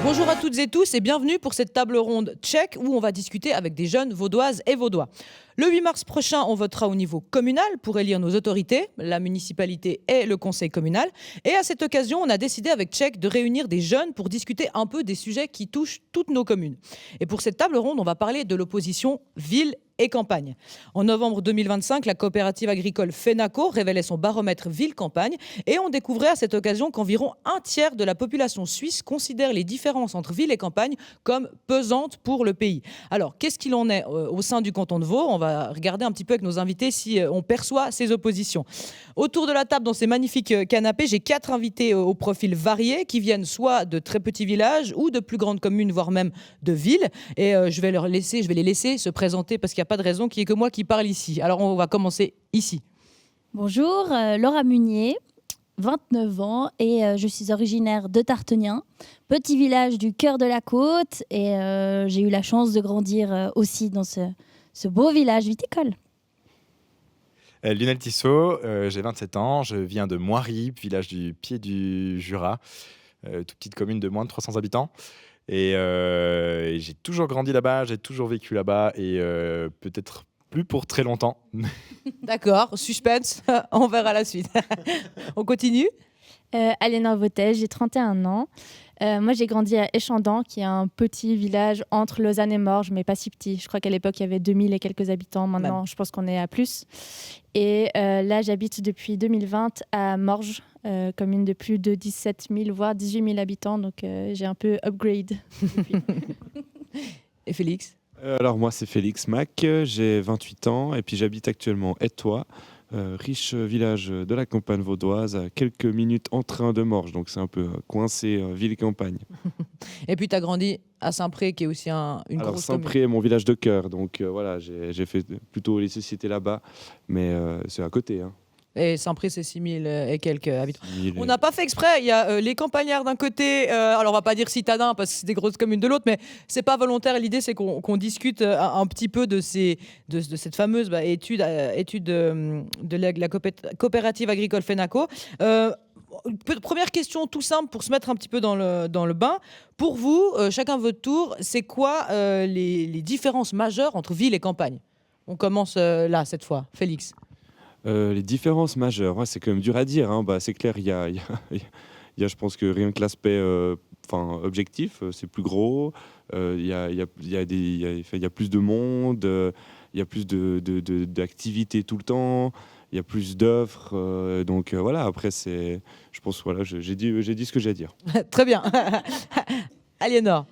Bonjour à toutes et tous et bienvenue pour cette table ronde tchèque où on va discuter avec des jeunes vaudoises et vaudois. Le 8 mars prochain, on votera au niveau communal pour élire nos autorités, la municipalité et le conseil communal. Et à cette occasion, on a décidé avec Tchèque de réunir des jeunes pour discuter un peu des sujets qui touchent toutes nos communes. Et pour cette table ronde, on va parler de l'opposition ville et campagne. En novembre 2025, la coopérative agricole FENACO révélait son baromètre ville-campagne et on découvrait à cette occasion qu'environ un tiers de la population suisse considère les différences entre ville et campagne comme pesantes pour le pays. Alors, qu'est-ce qu'il en est au sein du canton de Vaud ? On va regarder un petit peu avec nos invités si on perçoit ces oppositions. Autour de la table, dans ces magnifiques canapés, j'ai 4 invités au profil varié qui viennent soit de très petits villages ou de plus grandes communes, voire même de villes. Et je vais les laisser se présenter parce qu'il n'y a pas de raison qu'il n'y ait que moi qui parle ici. Alors, on va commencer ici. Bonjour, Laura Munier, 29 ans et je suis originaire de Tartenien, petit village du cœur de la côte et j'ai eu la chance de grandir aussi dans ce beau village viticole. Lionel Tissot, j'ai 27 ans, je viens de Moiry, village du pied du Jura, toute petite commune de moins de 300 habitants. Et j'ai toujours grandi là-bas, j'ai toujours vécu là-bas et peut-être plus pour très longtemps. D'accord, suspense, on verra la suite. On continue. Aliénor Vautès, j'ai 31 ans. Moi, j'ai grandi à Échandon, qui est un petit village entre Lausanne et Morges, mais pas si petit. Je crois qu'à l'époque, il y avait 2000 et quelques habitants. Maintenant, je pense qu'on est à plus. Et là, j'habite depuis 2020 à Morges, commune de plus de 17 000, voire 18 000 habitants. Donc, j'ai un peu upgrade. Et Félix ? Alors, moi, c'est Félix Mac, j'ai 28 ans et puis j'habite actuellement Étoile. Riche village de la campagne vaudoise, à quelques minutes en train de Morges, donc c'est un peu coincé ville et campagne. Et puis tu as grandi à Saint-Pré, qui est aussi une Alors, grosse commune. Saint-Pré est mon village de cœur, donc voilà, j'ai fait plutôt les sociétés là-bas, mais c'est à côté. Hein. Et Saint-Pré, c'est 6 000 et quelques habitants. 6 000 On n'a pas fait exprès. Il y a les campagnards d'un côté, alors on va pas dire citadins parce que c'est des grosses communes de l'autre, mais c'est pas volontaire. L'idée, c'est qu'on discute un petit peu de cette fameuse étude de la coopérative agricole FENACO. Première question tout simple pour se mettre un petit peu dans le bain. Pour vous, chacun votre tour, c'est quoi les différences majeures entre ville et campagne ? On commence là, cette fois. Félix. Les différences majeures, ouais, c'est quand même dur à dire. Hein. C'est clair, il y a, je pense que rien que l'aspect objectif, c'est plus gros. Il y a plus de monde, il y a plus d'activités tout le temps, il y a plus d'offres. Donc voilà, après, je pense voilà, j'ai dit ce que j'ai à dire. Très bien. Aliénor.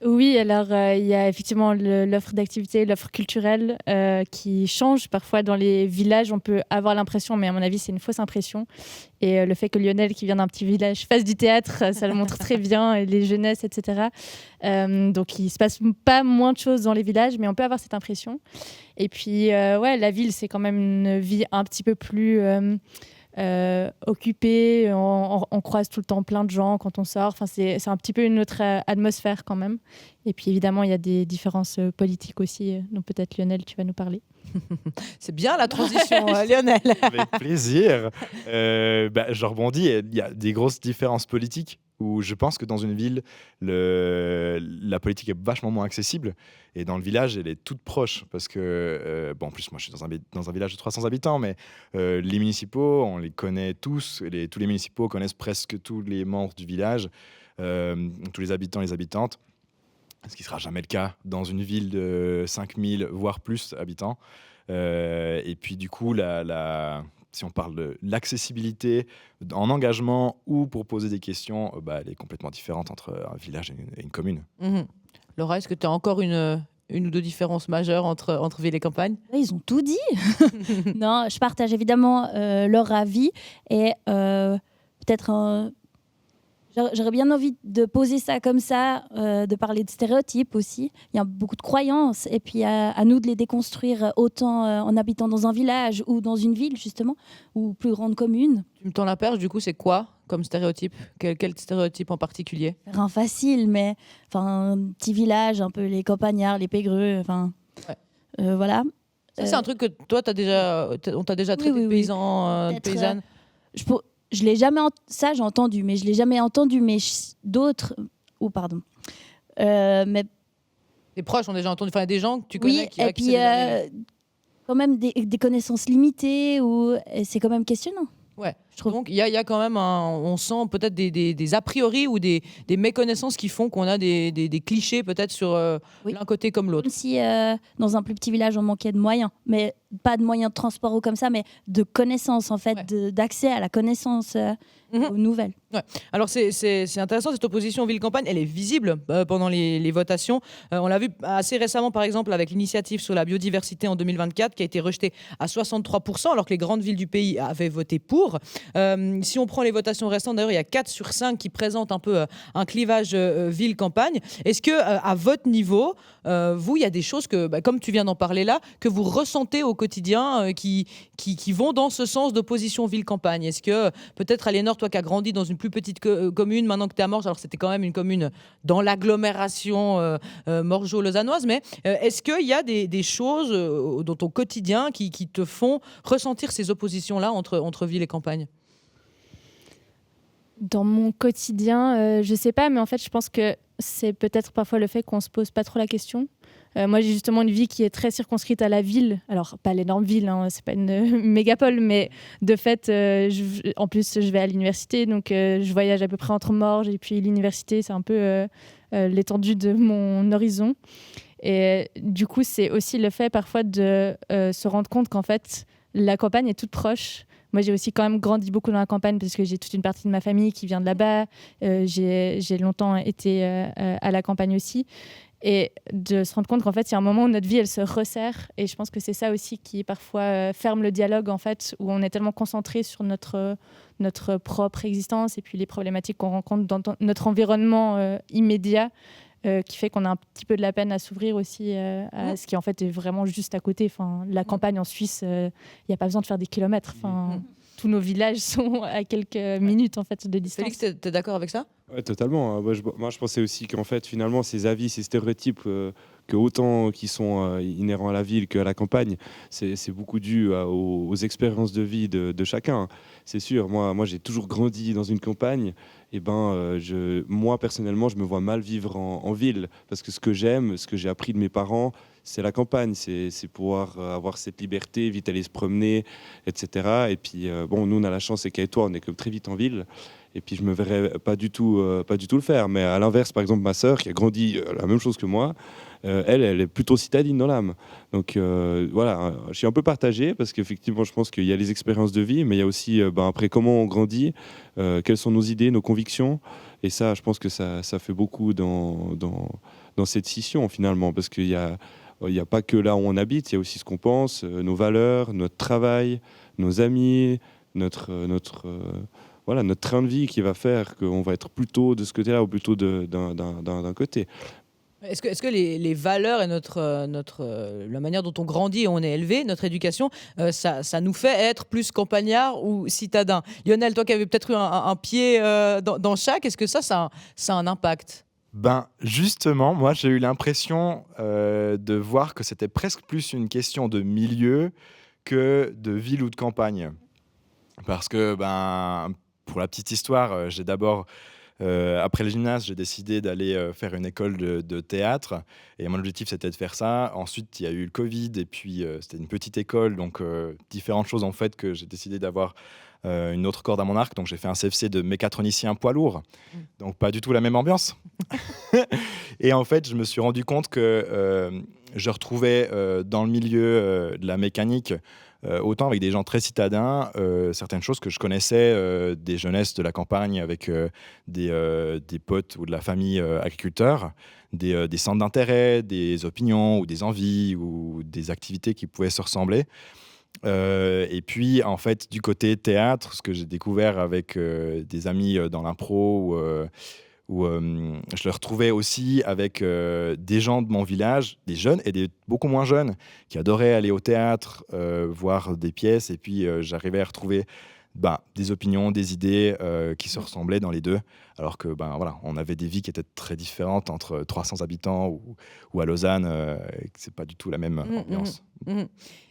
Oui, alors il y a effectivement l'offre d'activité, l'offre culturelle qui change. Parfois, dans les villages, on peut avoir l'impression, mais à mon avis, c'est une fausse impression. Et le fait que Lionel, qui vient d'un petit village, fasse du théâtre, ça le montre très bien, et les jeunesses, etc. Donc, il ne se passe pas moins de choses dans les villages, mais on peut avoir cette impression. Et puis, la ville, c'est quand même une vie un petit peu plus... occupé, on croise tout le temps plein de gens quand on sort. Enfin, c'est un petit peu une autre atmosphère quand même. Et puis évidemment, il y a des différences politiques aussi, dont peut-être Lionel, tu vas nous parler. C'est bien la transition, Lionel. Avec plaisir. Je rebondis, il y a des grosses différences politiques où je pense que dans une ville, la politique est vachement moins accessible. Et dans le village, elle est toute proche. Parce que, en plus, moi, je suis dans un village de 300 habitants, mais les municipaux, on les connaît tous. Tous les municipaux connaissent presque tous les membres du village, tous les habitants, les habitantes. Ce qui ne sera jamais le cas dans une ville de 5000, voire plus habitants. Et puis, du coup, si on parle de l'accessibilité en engagement ou pour poser des questions, elle est complètement différente entre un village et une commune. Laura, est-ce que tu as encore une ou deux différences majeures entre ville et campagne ? Ils ont tout dit. Non, je partage évidemment leur avis et peut-être j'aurais bien envie de poser ça comme ça, de parler de stéréotypes aussi. Il y a beaucoup de croyances et puis à nous de les déconstruire autant en habitant dans un village ou dans une ville justement, ou plus grande commune. Tu me tends la perche, du coup, c'est quoi comme stéréotype ? Quel stéréotype en particulier ? Rien facile, mais un petit village, un peu les campagnards, les pégreux, voilà. Ça, c'est un truc que toi, on t'a déjà traité de paysan, de paysanne. Je l'ai jamais ça j'ai entendu, mais je l'ai jamais entendu. Mais d'autres, pardon. Mais Tes proches ont déjà entendu, enfin, il y a des gens que tu connais oui, qui à et qui ça puis les arrive. quand même des connaissances limitées, et c'est quand même questionnant. Ouais, je trouve. Donc il y a quand même on sent peut-être des a priori ou des méconnaissances qui font qu'on a des clichés peut-être sur Oui. l'un côté comme l'autre. Comme si dans un plus petit village on manquait de moyens, mais pas de moyens de transport ou comme ça, mais de connaissances en fait, Ouais. d'accès à la connaissance aux nouvelles. Alors c'est intéressant, cette opposition ville-campagne, elle est visible pendant les votations. On l'a vu assez récemment par exemple avec l'initiative sur la biodiversité en 2024 qui a été rejetée à 63% alors que les grandes villes du pays avaient voté pour. Si on prend les votations récentes, d'ailleurs il y a 4 sur 5 qui présentent un peu un clivage ville-campagne. Est-ce que à votre niveau, vous, il y a des choses que, comme tu viens d'en parler là, que vous ressentez au quotidien qui vont dans ce sens d'opposition ville-campagne? Est-ce que peut-être Aliénor, toi qui as grandi dans une plus petite commune, maintenant que tu es à Morges, alors c'était quand même une commune dans l'agglomération morgeau-lausannoise, mais est-ce qu'il y a des choses dans ton quotidien qui te font ressentir ces oppositions-là entre ville et campagne? Dans mon quotidien, je sais pas, mais en fait, je pense que c'est peut-être parfois le fait qu'on se pose pas trop la question. Moi, j'ai justement une vie qui est très circonscrite à la ville. Alors, pas l'énorme ville, hein, c'est pas une mégapole, mais de fait, en plus, je vais à l'université, donc je voyage à peu près entre Morges et puis l'université, c'est un peu l'étendue de mon horizon. Et du coup, c'est aussi le fait parfois de se rendre compte qu'en fait, la campagne est toute proche. Moi, j'ai aussi quand même grandi beaucoup dans la campagne parce que j'ai toute une partie de ma famille qui vient de là-bas. J'ai longtemps été à la campagne aussi. Et de se rendre compte qu'en fait, il y a un moment où notre vie, elle se resserre. Et je pense que c'est ça aussi qui parfois ferme le dialogue, en fait, où on est tellement concentré sur notre propre existence et puis les problématiques qu'on rencontre dans notre environnement immédiat, qui fait qu'on a un petit peu de la peine à s'ouvrir aussi à ce qui en fait est vraiment juste à côté. Enfin, la campagne en Suisse, il n'y a pas besoin de faire des kilomètres. Enfin, tous nos villages sont à quelques minutes en fait de distance. Félix, tu es d'accord avec ça? Ouais, totalement. Moi, je pensais aussi qu'en fait, finalement, ces avis, ces stéréotypes, que autant qui sont inhérents à la ville qu'à la campagne, c'est beaucoup dû aux expériences de vie de chacun. C'est sûr. Moi, j'ai toujours grandi dans une campagne. Et moi, personnellement, je me vois mal vivre en ville parce que ce que j'aime, ce que j'ai appris de mes parents, c'est la campagne. C'est pouvoir avoir cette liberté, vite aller se promener, etc. Et puis, nous, on a la chance, c'est qu'avec toi, on est comme très vite en ville. Et puis je me verrais pas du tout le faire. Mais à l'inverse, par exemple, ma sœur qui a grandi la même chose que moi, elle est plutôt citadine dans l'âme. Donc voilà, je suis un peu partagé parce qu'effectivement, je pense qu'il y a les expériences de vie, mais il y a aussi après comment on grandit, quelles sont nos idées, nos convictions. Et ça, je pense que ça fait beaucoup dans cette scission finalement, parce qu'il y a pas que là où on habite, il y a aussi ce qu'on pense, nos valeurs, notre travail, nos amis, notre train de vie qui va faire qu'on va être plutôt de ce côté-là ou plutôt d'un côté. Est-ce que les valeurs et la manière dont on grandit et on est élevé, notre éducation, ça nous fait être plus campagnard ou citadin? Lionel, toi qui avais peut-être eu un pied dans chaque, est-ce que ça a un impact? Justement, moi j'ai eu l'impression de voir que c'était presque plus une question de milieu que de ville ou de campagne. Parce que, pour la petite histoire, j'ai d'abord, après le gymnase, j'ai décidé d'aller faire une école de théâtre. Et mon objectif, c'était de faire ça. Ensuite, il y a eu le Covid. Et puis, c'était une petite école. Donc, différentes choses ont fait que j'ai décidé d'avoir une autre corde à mon arc. Donc, j'ai fait un CFC de mécatronicien poids lourd. Donc, pas du tout la même ambiance. Et en fait, je me suis rendu compte que je retrouvais dans le milieu de la mécanique, autant avec des gens très citadins, certaines choses que je connaissais des jeunesses de la campagne avec des potes ou de la famille agriculteurs, des centres d'intérêt, des opinions ou des envies ou des activités qui pouvaient se ressembler. Et puis, en fait, du côté théâtre, ce que j'ai découvert avec des amis dans l'impro où je le retrouvais aussi avec des gens de mon village, des jeunes et des beaucoup moins jeunes, qui adoraient aller au théâtre, voir des pièces, et puis j'arrivais à retrouver des opinions, des idées qui se ressemblaient dans les deux, alors que on avait des vies qui étaient très différentes entre 300 habitants ou à Lausanne, c'est pas du tout la même ambiance.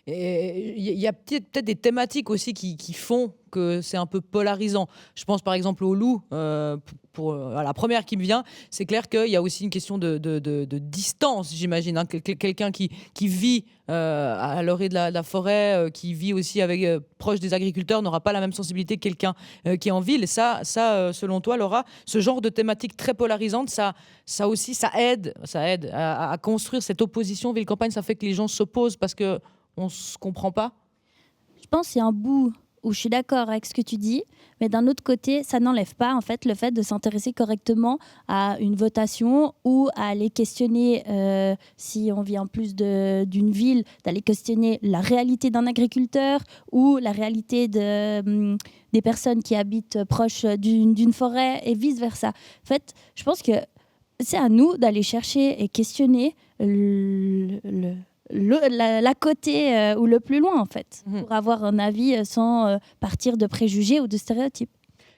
Et il y a peut-être des thématiques aussi qui font que c'est un peu polarisant. Je pense par exemple au loup. La première qui me vient, c'est clair qu'il y a aussi une question de distance, j'imagine. Hein. Quelqu'un qui vit à l'orée de la forêt, qui vit aussi proche des agriculteurs, n'aura pas la même sensibilité que quelqu'un qui est en ville. Et ça, selon toi, Laura, ce genre de thématique très polarisante, ça aussi, ça aide à construire cette opposition ville-campagne. Ça fait que les gens s'opposent parce qu'on ne se comprend pas. Je pense qu'il y a un bout où je suis d'accord avec ce que tu dis, mais d'un autre côté, ça n'enlève pas en fait le fait de s'intéresser correctement à une votation ou à aller questionner, si on vient plus d'une ville, d'aller questionner la réalité d'un agriculteur ou la réalité des personnes qui habitent proche d'une forêt et vice-versa. En fait, je pense que c'est à nous d'aller chercher et questionner la côté ou le plus loin en fait, pour avoir un avis sans partir de préjugés ou de stéréotypes.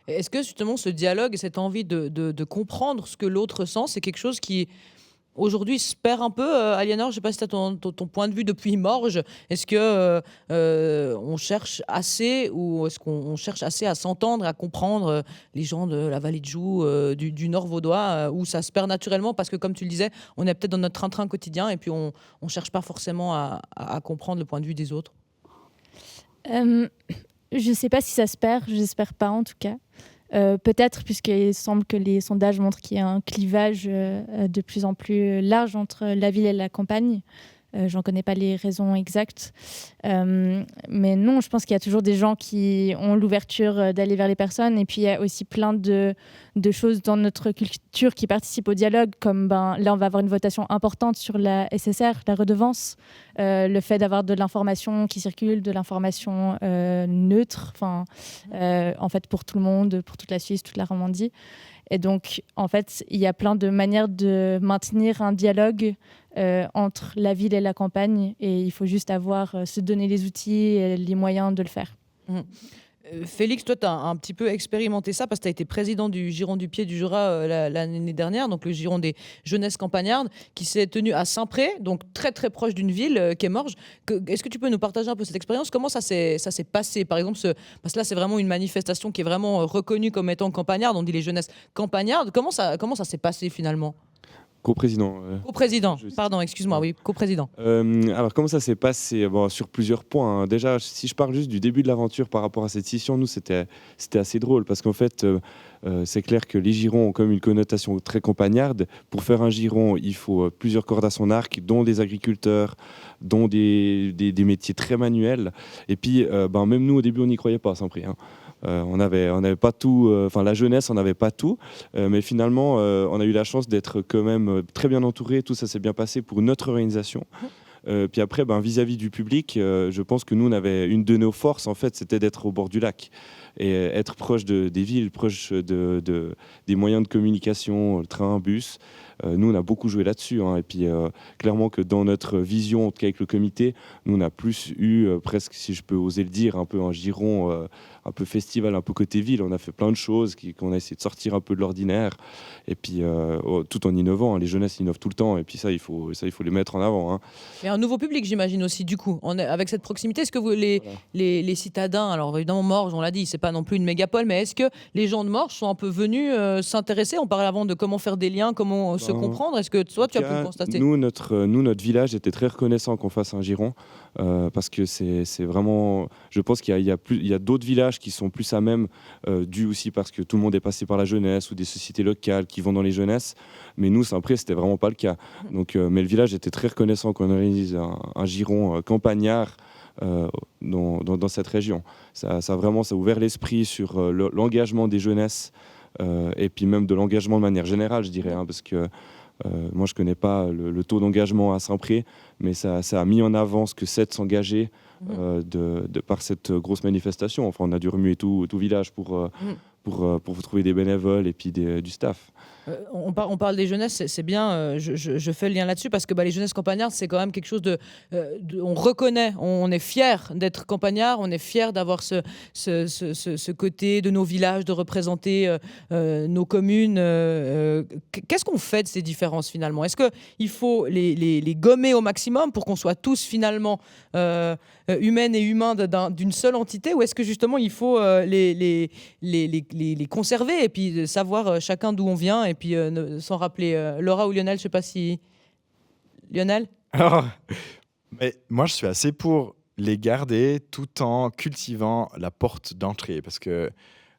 Est-ce que justement ce dialogue et cette envie de comprendre ce que l'autre sent, c'est quelque chose qui aujourd'hui se perd un peu? Aliénor, je ne sais pas si tu as ton point de vue depuis Morges. Est-ce que on cherche assez, ou est-ce qu'on cherche assez à s'entendre, à comprendre les gens de la vallée de Joux, du Nord vaudois, où ça se perd naturellement parce que, comme tu le disais, on est peut-être dans notre train-train quotidien et puis on ne cherche pas forcément à comprendre le point de vue des autres? Je ne sais pas si ça se perd, j'espère pas en tout cas. Peut-être, puisqu'il semble que les sondages montrent qu'il y a un clivage de plus en plus large entre la ville et la campagne. J'en connais pas les raisons exactes. Mais non, je pense qu'il y a toujours des gens qui ont l'ouverture d'aller vers les personnes. Et puis, il y a aussi plein de choses dans notre culture qui participent au dialogue, comme là, on va avoir une votation importante sur la SSR, la redevance, le fait d'avoir de l'information qui circule, de l'information neutre, en fait, pour tout le monde, pour toute la Suisse, toute la Romandie. Et donc, en fait, il y a plein de manières de maintenir un dialogue entre la ville et la campagne, et il faut juste se donner les outils et les moyens de le faire. Félix, toi, tu as un petit peu expérimenté ça parce que tu as été président du Giron du Pied du Jura l'année dernière, donc le Giron des jeunesses campagnardes, qui s'est tenu à Saint-Pré, donc très très proche d'une ville qui est Morges. Est-ce que tu peux nous partager un peu cette expérience? Comment ça s'est passé? Par exemple, parce que là, c'est vraiment une manifestation qui est vraiment reconnue comme étant campagnarde, on dit les jeunesses campagnardes. Comment ça s'est passé finalement? Co-président. Co-président, pardon, excuse-moi, oui, co-président. Alors, comment ça s'est passé? Sur plusieurs points. Hein. Déjà, si je parle juste du début de l'aventure par rapport à cette scission, nous, c'était assez drôle parce qu'en fait, c'est clair que les girons ont comme une connotation très campagnarde. Pour faire un giron, il faut plusieurs cordes à son arc, dont des agriculteurs, dont des métiers très manuels. Et puis, même nous, au début, on n'y croyait pas à Saint-Pré. Hein. On n'avait pas tout, la jeunesse, on n'avait pas tout, mais finalement, on a eu la chance d'être quand même très bien entouré. Tout ça s'est bien passé pour notre organisation. Puis après, vis-à-vis du public, je pense que nous, on avait une de nos forces, en fait, c'était d'être au bord du lac et être proche des villes, proche des moyens de communication, le train, bus. Nous, on a beaucoup joué là-dessus. Hein. Et puis, clairement que dans notre vision, en tout cas avec le comité, nous, on a plus eu, presque, si je peux oser le dire, un peu un giron, un peu festival, un peu côté ville. On a fait plein de choses, qu'on a essayé de sortir un peu de l'ordinaire. Et puis, tout en innovant. Hein. Les jeunesses innovent tout le temps. Et puis ça, il faut les mettre en avant. Hein. Et un nouveau public, j'imagine aussi, du coup. Avec cette proximité, est-ce que les citadins, alors évidemment, Morges, on l'a dit, c'est pas non plus une mégapole, mais est-ce que les gens de Morges sont un peu venus s'intéresser? On parlait avant de comment faire des liens, comment se comprendre. Est-ce que toi, tu as pu le constater? Nous, notre village était très reconnaissant qu'on fasse un giron parce que c'est vraiment... Je pense qu'il y a d'autres villages qui sont plus à même, dû aussi parce que tout le monde est passé par la jeunesse ou des sociétés locales qui vont dans les jeunesses. Mais nous, Saint-Pré, c'était vraiment pas le cas. Donc, mais le village était très reconnaissant qu'on organise un giron campagnard dans cette région. Ça a ouvert l'esprit sur l'engagement des jeunesses et puis même de l'engagement de manière générale, je dirais, hein, parce que moi, je ne connais pas le taux d'engagement à Saint-Pré, mais ça a mis en avant ce que c'est de s'engager par cette grosse manifestation. Enfin, on a dû remuer tout village pour pour trouver des bénévoles et puis du staff. On parle des jeunesses, c'est bien, je fais le lien là-dessus parce que les jeunesses campagnardes, c'est quand même quelque chose on reconnaît, on est fier d'être campagnard, on est fier d'avoir ce côté de nos villages, de représenter nos communes. Qu'est-ce qu'on fait de ces différences finalement? Est-ce qu'il faut les gommer au maximum pour qu'on soit tous finalement humaines et humains d'une seule entité, ou est-ce que justement il faut les conserver et puis savoir chacun d'où on vient et puis s'en rappeler? Laura ou Lionel, je sais pas si... Lionel? Alors, mais moi, je suis assez pour les garder tout en cultivant la porte d'entrée parce que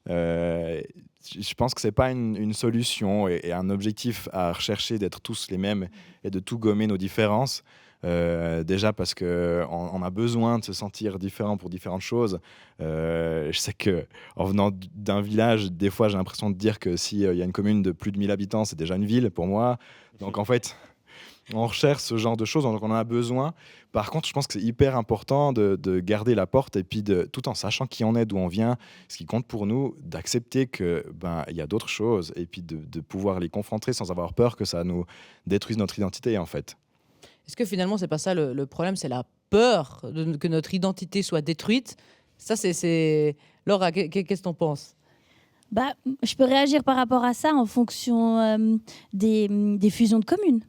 je pense que c'est pas une solution et un objectif à rechercher d'être tous les mêmes et de tout gommer nos différences. Déjà parce qu'on a besoin de se sentir différent pour différentes choses. Je sais qu'en venant d'un village, des fois j'ai l'impression de dire que s'il y a une commune de plus de 1000 habitants, c'est déjà une ville pour moi. Donc en fait, on recherche ce genre de choses, donc on en a besoin. Par contre, je pense que c'est hyper important de garder la porte et puis tout en sachant qui on est, d'où on vient, ce qui compte pour nous, d'accepter qu'il y a d'autres choses et puis de pouvoir les confronter sans avoir peur que ça nous détruise notre identité en fait. Est-ce que finalement, c'est pas ça le problème, c'est la peur que notre identité soit détruite? Ça, c'est... Laura, qu'est-ce que t'en penses? Je peux réagir par rapport à ça en fonction des fusions de communes.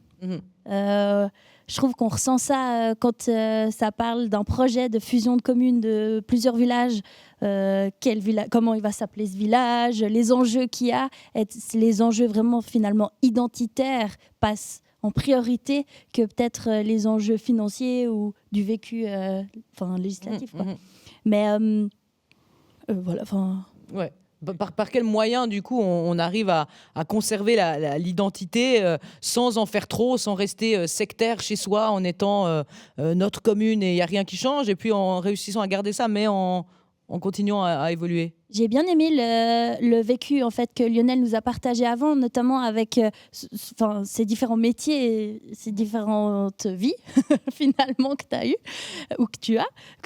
Je trouve qu'on ressent ça quand ça parle d'un projet de fusion de communes de plusieurs villages. Comment il va s'appeler ce village, les enjeux qu'il y a, les enjeux vraiment finalement identitaires passent en priorité que peut-être les enjeux financiers ou du vécu législatif. Quoi. Mais voilà. Ouais. Par quel moyen, du coup, on arrive à conserver l'identité sans en faire trop, sans rester sectaire chez soi, en étant notre commune et il n'y a rien qui change, et puis en réussissant à garder ça, mais en continuant à évoluer? J'ai bien aimé le vécu en fait, que Lionel nous a partagé avant, notamment avec ces différents métiers et ces différentes vies finalement que tu as eues ou que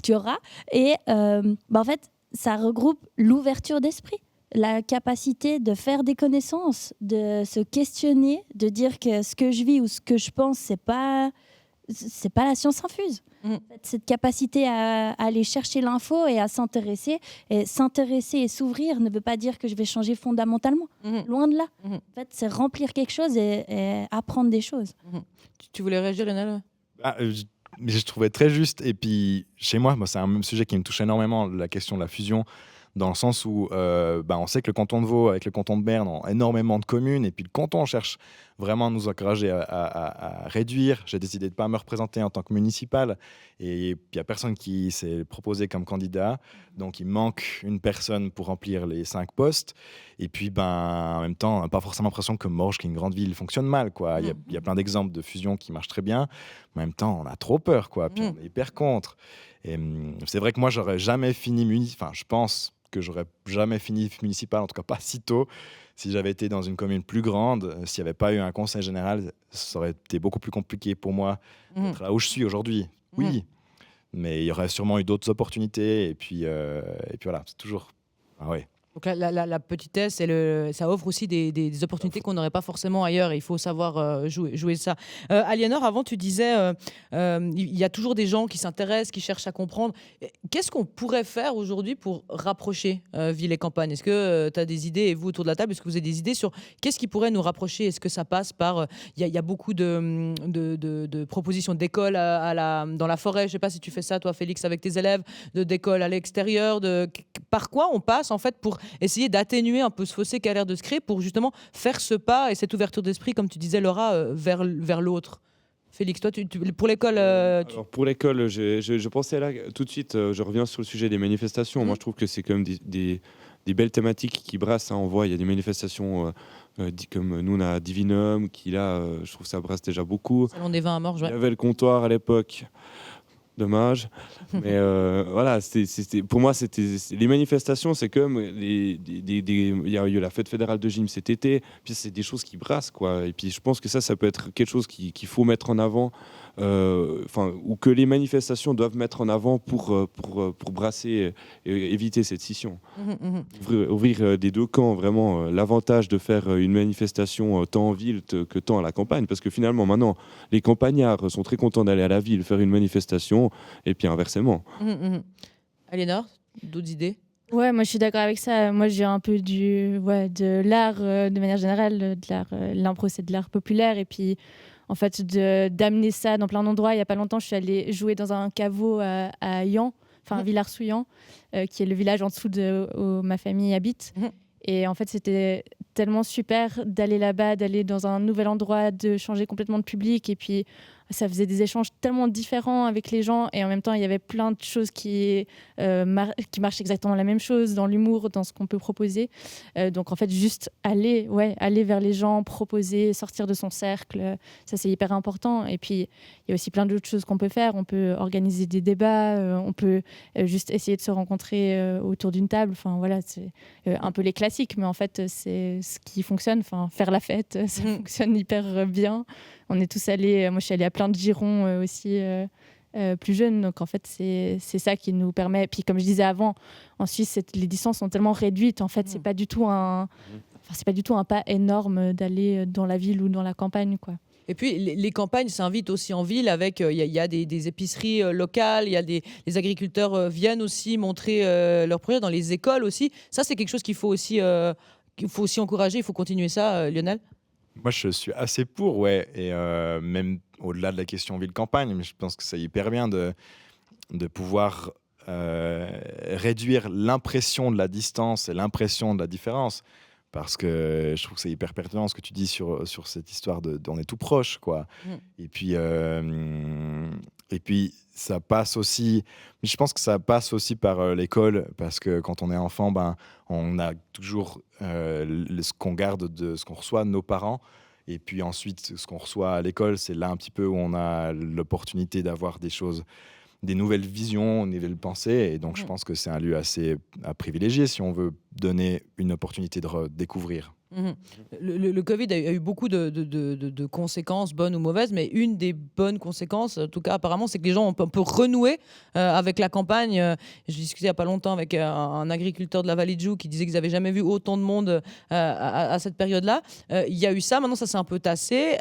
tu auras. Et en fait, ça regroupe l'ouverture d'esprit, la capacité de faire des connaissances, de se questionner, de dire que ce que je vis ou ce que je pense, c'est pas la science infuse. En fait, cette capacité à aller chercher l'info et à s'intéresser. Et s'intéresser et s'ouvrir ne veut pas dire que je vais changer fondamentalement. Loin de là. En fait, c'est remplir quelque chose et apprendre des choses. Tu voulais réagir, Lionel? Mais je trouvais très juste. Et puis, chez moi, c'est un même sujet qui me touche énormément, la question de la fusion, dans le sens où on sait que le canton de Vaud avec le canton de Berne ont énormément de communes, et puis le canton cherche vraiment à nous encourager à réduire. J'ai décidé de ne pas me représenter en tant que municipal, et il n'y a personne qui s'est proposé comme candidat, donc il manque une personne pour remplir les 5 postes. Et puis en même temps, on n'a pas forcément l'impression que Morges, qui est une grande ville, fonctionne mal, quoi. Il y a plein d'exemples de fusions qui marchent très bien, mais en même temps on a trop peur, quoi. Puis on est hyper contre. Et c'est vrai que moi j'aurais jamais fini je pense que j'aurais jamais fini municipal, en tout cas pas si tôt, si j'avais été dans une commune plus grande. S'il n'y avait pas eu un conseil général, ça aurait été beaucoup plus compliqué pour moi d'être là où je suis aujourd'hui. Oui, mais il y aurait sûrement eu d'autres opportunités, et puis voilà, c'est toujours... Ah ouais. Donc la petitesse, ça offre aussi des opportunités qu'on n'aurait pas forcément ailleurs, et il faut savoir jouer ça. Aliénor, avant tu disais il y a toujours des gens qui s'intéressent, qui cherchent à comprendre. Qu'est-ce qu'on pourrait faire aujourd'hui pour rapprocher ville et campagne? Est-ce que tu as des idées, et vous autour de la table, est-ce que vous avez des idées sur qu'est-ce qui pourrait nous rapprocher? Est-ce que ça passe par... Il y a beaucoup de propositions d'écoles dans la forêt. Je ne sais pas si tu fais ça, toi, Félix, avec tes élèves, d'écoles à l'extérieur. Par quoi on passe, en fait, pour essayer d'atténuer un peu ce fossé qui a l'air de se créer, pour justement faire ce pas et cette ouverture d'esprit, comme tu disais, Laura, vers l'autre? Félix, toi, pour l'école... Alors pour l'école, je pensais là tout de suite, je reviens sur le sujet des manifestations. Moi, je trouve que c'est quand même des belles thématiques qui brassent. On voit, il y a des manifestations comme nous, on a Divinum, qui là, je trouve que ça brasse déjà beaucoup. Salon des vins à Morges, ouais. Il y avait le comptoir à l'époque. Dommage, mais voilà, pour moi, les manifestations, c'est comme il y a eu la fête fédérale de gym cet été, puis c'est des choses qui brassent, quoi. Et puis je pense que ça peut être quelque chose qu'il faut mettre en avant ou que les manifestations doivent mettre en avant pour brasser et éviter cette scission. Ouvrir des deux camps, vraiment, l'avantage de faire une manifestation tant en ville que tant à la campagne, parce que finalement, maintenant, les campagnards sont très contents d'aller à la ville faire une manifestation, et puis inversement. Aliénor, d'autres idées? Ouais, moi je suis d'accord avec ça. Moi j'ai un peu de l'art de manière générale, de l'art, l'impro c'est de l'art populaire et puis en fait d'amener ça dans plein d'endroits. Il y a pas longtemps, je suis allée jouer dans un caveau à Yan, enfin Villars-sous-Yan, qui est le village en dessous où ma famille habite. Et en fait, c'était tellement super d'aller là-bas, d'aller dans un nouvel endroit, de changer complètement de public. Et puis, ça faisait des échanges tellement différents avec les gens. Et en même temps, il y avait plein de choses qui marchent exactement la même chose dans l'humour, dans ce qu'on peut proposer. Donc, en fait, juste aller vers les gens, proposer, sortir de son cercle, ça, c'est hyper important. Et puis, il y a aussi plein d'autres choses qu'on peut faire. On peut organiser des débats, on peut juste essayer de se rencontrer autour d'une table. Enfin, voilà, c'est un peu les classiques, mais en fait, c'est ce qui fonctionne. Enfin, faire la fête, ça fonctionne hyper bien. On est tous allés, moi je suis allée à plein de girons aussi plus jeunes, donc en fait c'est ça qui nous permet. Puis comme je disais avant, en Suisse les distances sont tellement réduites, en fait c'est pas du tout un pas énorme d'aller dans la ville ou dans la campagne, quoi. Et puis, les campagnes s'invitent aussi en ville avec, il y a des épiceries locales, il y a les agriculteurs viennent aussi montrer leurs projets dans les écoles aussi. Ça, c'est quelque chose qu'il faut aussi encourager, il faut continuer ça, Lionel. Moi, je suis assez pour, ouais. Et même au-delà de la question ville-campagne, mais je pense que c'est hyper bien de pouvoir réduire l'impression de la distance et l'impression de la différence. Parce que je trouve que c'est hyper pertinent ce que tu dis sur cette histoire on est tout proche, quoi. Et puis ça passe aussi, mais je pense que ça passe aussi par l'école, parce que quand on est enfant, on a toujours ce qu'on garde de ce qu'on reçoit de nos parents. Et puis ensuite, ce qu'on reçoit à l'école, c'est là un petit peu où on a l'opportunité d'avoir des nouvelles visions, des nouvelles pensées. Et donc, je pense que c'est un lieu assez à privilégier si on veut donner une opportunité de redécouvrir. Le Covid a eu beaucoup de conséquences, bonnes ou mauvaises, mais une des bonnes conséquences, en tout cas apparemment, c'est que les gens ont un peu renoué avec la campagne. Je discutais il n'y a pas longtemps avec un agriculteur de la vallée de Joux qui disait qu'ils n'avaient jamais vu autant de monde à cette période-là. Il y a eu ça, maintenant ça s'est un peu tassé.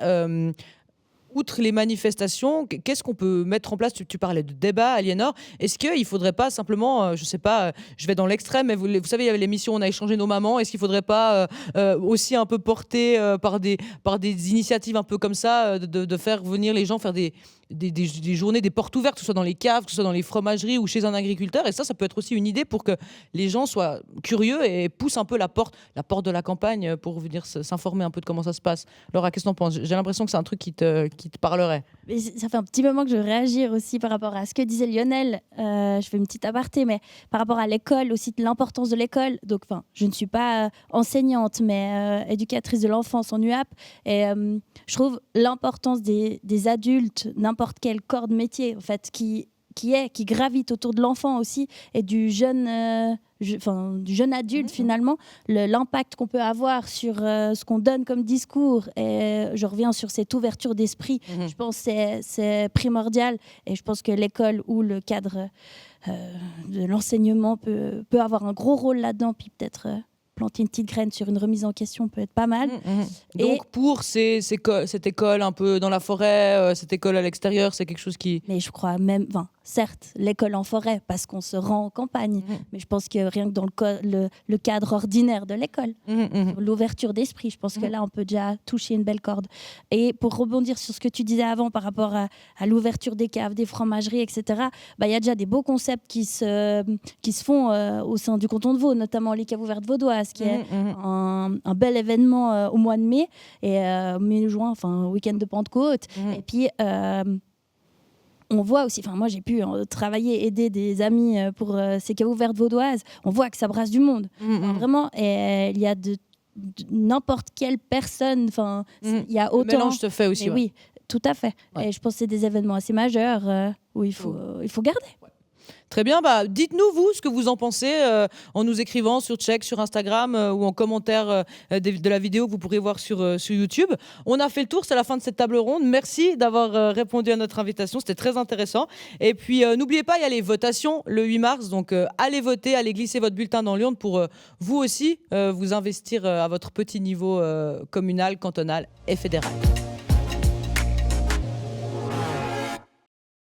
Outre les manifestations, qu'est-ce qu'on peut mettre en place? Tu parlais de débat, Aliénor. Est-ce qu'il ne faudrait pas simplement, je ne sais pas, je vais dans l'extrême, mais vous savez, il y avait l'émission On a échangé nos mamans. Est-ce qu'il ne faudrait pas aussi un peu porter par des initiatives un peu comme ça, de faire venir les gens faire des journées, des portes ouvertes, que ce soit dans les caves, que ce soit dans les fromageries ou chez un agriculteur. Et ça peut être aussi une idée pour que les gens soient curieux et poussent un peu la porte de la campagne pour venir s'informer un peu de comment ça se passe. Laura, qu'est-ce que t'en penses? J'ai l'impression que c'est un truc qui te parlerait. Mais ça fait un petit moment que je veux réagir aussi par rapport à ce que disait Lionel. Je fais une petite aparté, mais par rapport à l'école, aussi de l'importance de l'école. Donc, je ne suis pas enseignante, mais éducatrice de l'enfance en UAP. Et je trouve l'importance des adultes, n'importe quel corps de métier, en fait, qui gravite autour de l'enfant aussi et du jeune adulte finalement, l'impact qu'on peut avoir sur ce qu'on donne comme discours. Et je reviens sur cette ouverture d'esprit. Je pense que c'est primordial et je pense que l'école ou le cadre de l'enseignement peut avoir un gros rôle là-dedans, puis peut-être planter une petite graine sur une remise en question peut être pas mal. Donc pour cette école un peu dans la forêt, cette école à l'extérieur, c'est quelque chose qui... Mais je crois même, certes, l'école en forêt, parce qu'on se rend en campagne, mais je pense que rien que dans le cadre ordinaire de l'école, l'ouverture d'esprit, je pense que là, on peut déjà toucher une belle corde. Et pour rebondir sur ce que tu disais avant par rapport à l'ouverture des caves, des fromageries, etc., il y a déjà des beaux concepts qui se font au sein du canton de Vaud, notamment les caves ouvertes vaudoises, qui est un bel événement au mois de mai, et mai-juin, week-end de Pentecôte. Et puis... on voit aussi, moi j'ai pu travailler, aider des amis pour ces caves ouvertes vaudoises, on voit que ça brasse du monde, vraiment, et il y a de n'importe quelle personne, il y a autant... Le mélange se fait aussi. Oui, tout à fait. Ouais. Et je pense que c'est des événements assez majeurs où il faut garder. Très bien, dites-nous vous ce que vous en pensez en nous écrivant sur Check, sur Instagram ou en commentaire de la vidéo que vous pourrez voir sur YouTube. On a fait le tour, c'est la fin de cette table ronde. Merci d'avoir répondu à notre invitation, c'était très intéressant. Et puis n'oubliez pas, il y a les votations le 8 mars, donc allez voter, allez glisser votre bulletin dans l'urne pour vous aussi vous investir à votre petit niveau communal, cantonal et fédéral.